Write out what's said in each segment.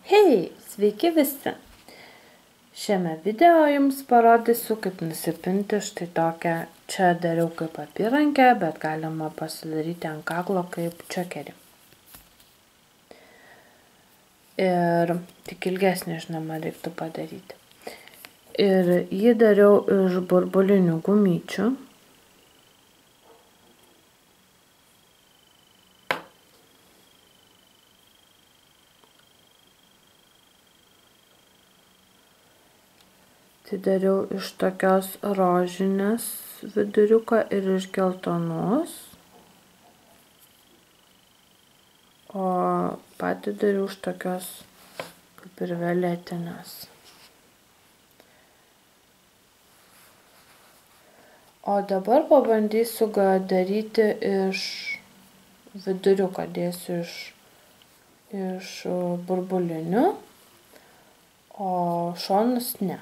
Hei, sveiki visi! Šiame video jums parodysiu, kaip nusipinti štai tokią, čia dariau kaip apyrankę, bet galima pasidaryti ant kaklo kaip čokerį. Ir tik ilgesnį, žinoma, reiktų padaryti. Ir jį dariau iš burbulinių gumyčių. Tai dariau iš tokios rožinės viduriuką ir iš geltonos. O patį dariau iš tokios kaip ir violetinės. O dabar pabandysiu daryti iš viduriuką, dėsiu iš burbulinių, o šonus ne.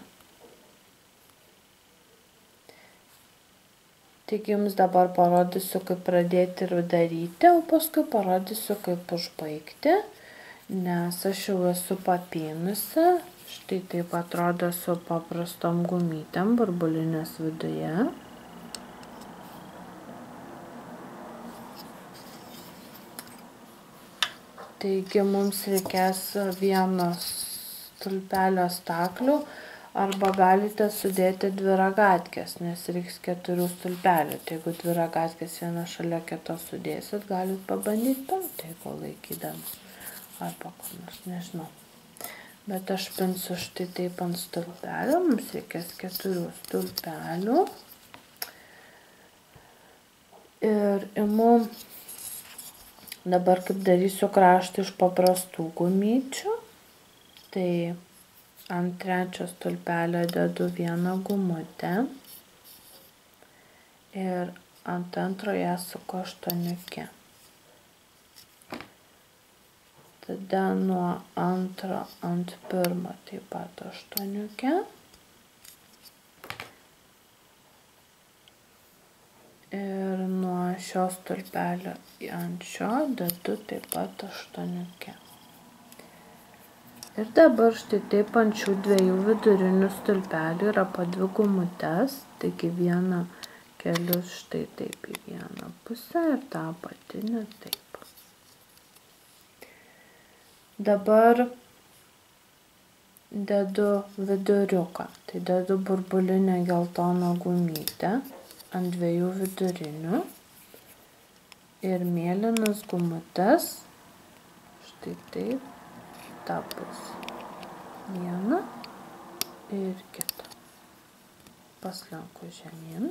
Tik jums dabar parodysiu, kaip pradėti ir daryti, o paskui parodysiu, kaip užbaigti, nes aš jau esu papynusi. Štai taip atrodo su paprastom gumytėm burbulinės viduje. Taigi mums reikės vieno stulpelio staklių, arba galite sudėti dvi ragatkes, nes reiks 4 stulpelių. Tai jeigu 2 ragatkes viena šalia kitos sudėsit, galit pabandyti penktai, jeigu laikydamas. Arba kur nors, nežinau. Bet aš pinsiu štai taip ant stulpelio, mums reikės 4 stulpelių. Ir imu, dabar kaip darysiu kraštą iš paprastų gumyčių, tai ant 3 stulpelio dedu vieną gumutę ir ant 2 suku aštuoniukę. Tada nuo 2 ant 1 taip pat aštuoniukę. Ir nuo šio stulpelio ant šio dedu taip pat aštuoniukę. Ir dabar štai taip ant šių 2 vidurinių stulpelių yra po 2 gumutes, taigi vieną keliu štai taip į vieną pusę ir tą apatinę taip. Dabar dedu viduriuką, tai dedu burbulinę geltoną gumytę ant 2 vidurinių ir mėlynas gumutes, štai taip. Ta pusė. Vieną ir kitą. Paslenku žemyn.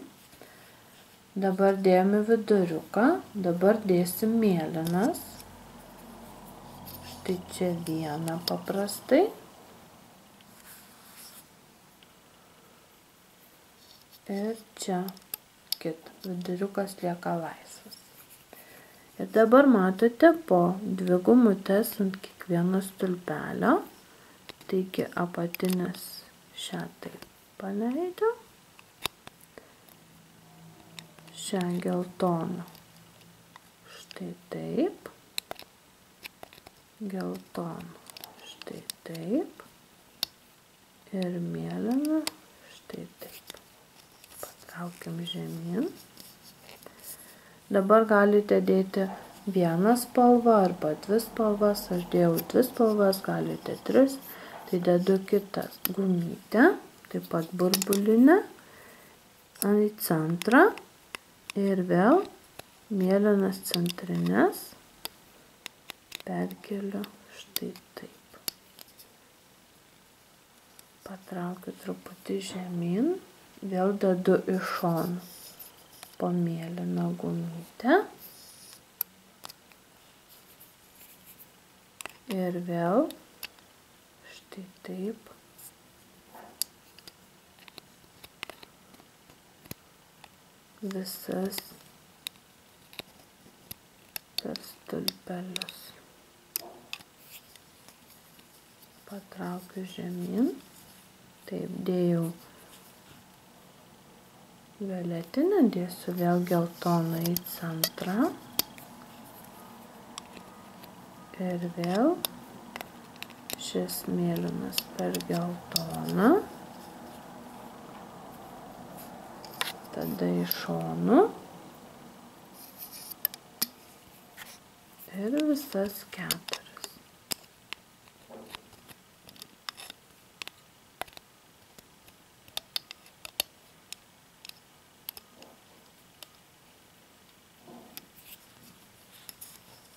Dabar dėjome viduriuką. Dabar dėsim mėlynas. Štai čia vieną paprastai. Ir čia kitą. Viduriukas lieka laisvas. Ir dabar matote po 2 gumutes ant kiekvieno stulpelio. Taigi apatinės šią taip paleidžiu. Šią geltoną. Štai taip. Geltoną. Štai taip. Ir mėlyną. Štai taip. Patraukiam žemyn. Dabar galite dėti vieną spalvą arba 2 spalvas. Aš dėjau 2 spalvas, galite 3. Tai dedu kitą gumytę, taip pat burbulinę, į centrą ir vėl mėlynas centrinės perkeliu štai taip. Patraukiu truputį žemyn, vėl dedu iš šonų. Po mėlyną gumytę ir vėl štai taip visas per stulpelius. Patraukiu žemyn, taip dėjau violetinę, dėsiu vėl geltoną į centrą ir vėl šis mėlynas per geltoną, tada į šonų ir visas 4.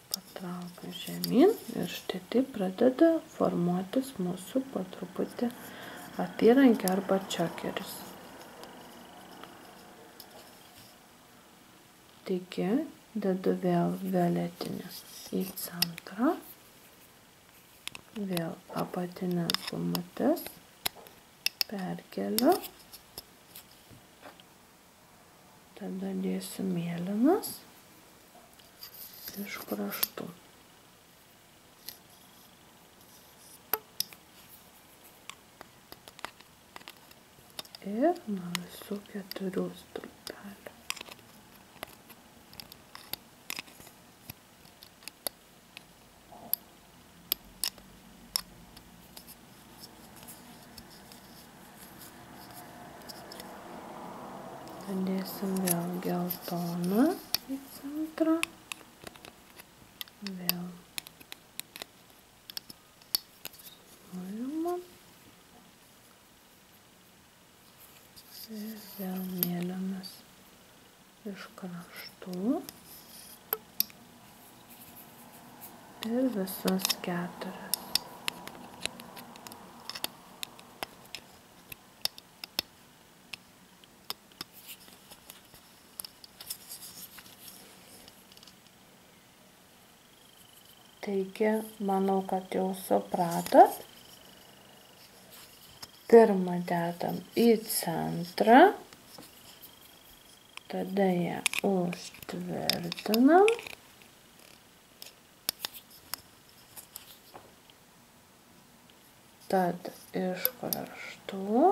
Patraukiu žemyn ir štai taip pradeda formuotis mūsų po truputį apyrankė arba čokeris. Taigi, dedu vėl violetinį į centrą, vėl apatinės gumutes, perkeliu, tada dėsiu mėlynas iš kraštų. Ir nuo visų 4 stulpelių. Dėsim vėl geltoną į centrą. Vėl nuimam. Ir vėl mėlynas iš kraštų. Ir visas 4. Taigi, manau, kad jau supratot. Pirmą dedam į centrą, tada ją užtvirtinam. Tada iš kraštų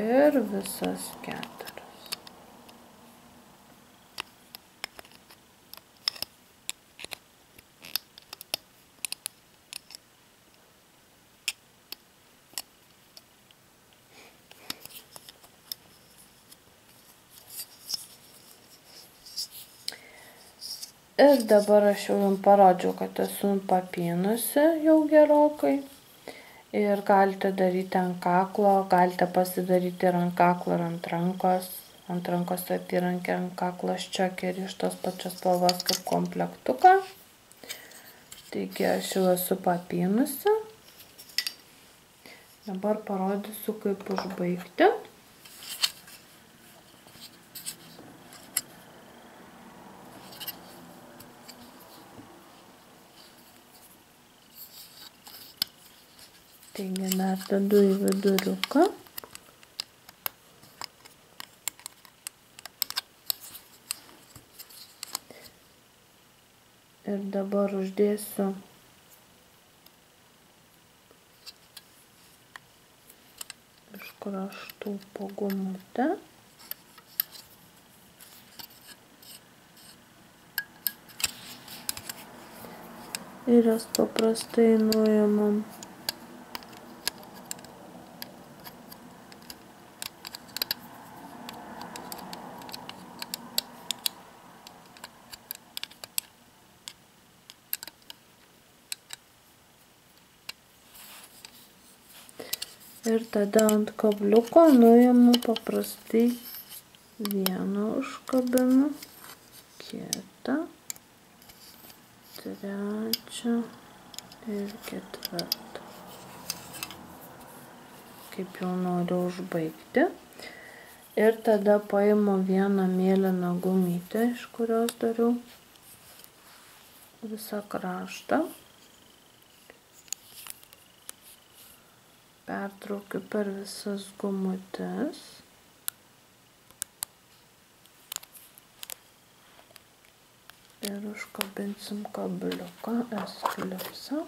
ir visas 4. Ir dabar aš jau jums parodžiau, kad esu papynusi jau gerokai. Ir galite daryti ant kaklo, galite pasidaryti ir ant kaklo, ir ant rankos. Ant rankos apyrankę, ant kaklo čokerį iš tos pačios spalvos kaip komplektuką. Taigi aš jau esu papynusi. Dabar parodysiu, kaip užbaigti. Taigi dar dedu į viduriuką. Ir dabar uždėsiu iš kraštų po gumutę. Ir jas paprastai nuimam. Ir tada ant kabliuko nuimu paprastai vieną užkabinu, kitą, trečią ir 4. Kaip jau noriu užbaigti. Ir tada paimu vieną mėlyną gumytę, iš kurios dariau visą kraštą. Pertraukiu per visas gumutes. Ir užkabinsim kabliuką S-klipsą.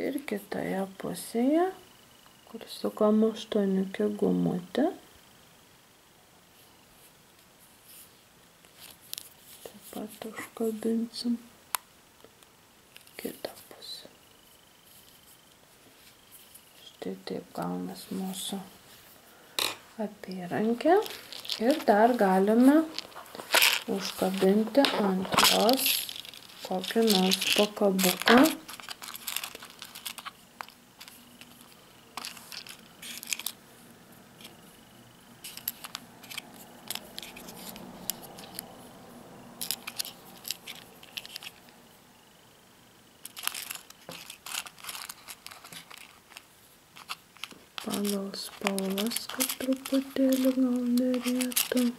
Ir kitoje pusėje, kur sukam 8 gumutę. Taip pat užkabinsim kitą pusę. Štai taip gaunas mūsų apyrankė. Ir dar galime užkabinti ant jos kokį nors pakabuką. Pagal spalvas, kad truputėlį gal derėtų.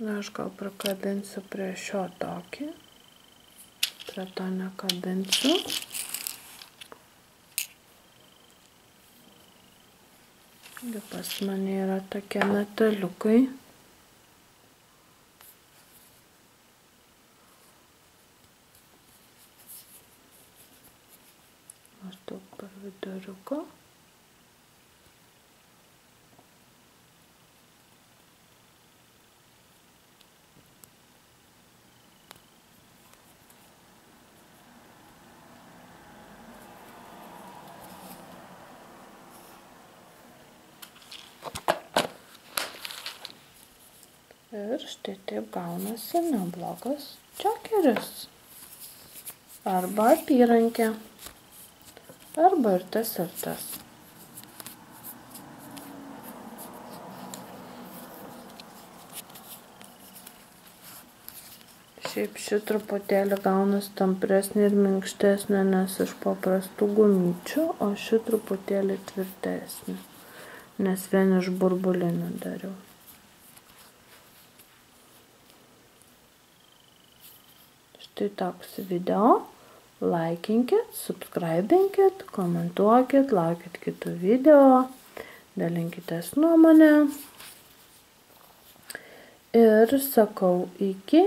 Na, aš gal prikabinsiu prie šio tokį, prie to nekabinsiu. Ir pas mane yra tokie metaliukai. Maždaug per viduriuką. Ir štai taip gaunasi neblogas čokeris. Arba apyrankė. Arba ir tas ir tas. Šiaip ši truputėlį gaunas tampresnė ir minkštesnė, nes iš paprastų gumyčių, o ši truputėlį tvirtesnė, nes vien iš burbulinių dariau. Štai toks video. Laikinkit, subscribinkit, komentuokit, laukit kitų video, dalinkitės nuomonę. Ir sakau iki.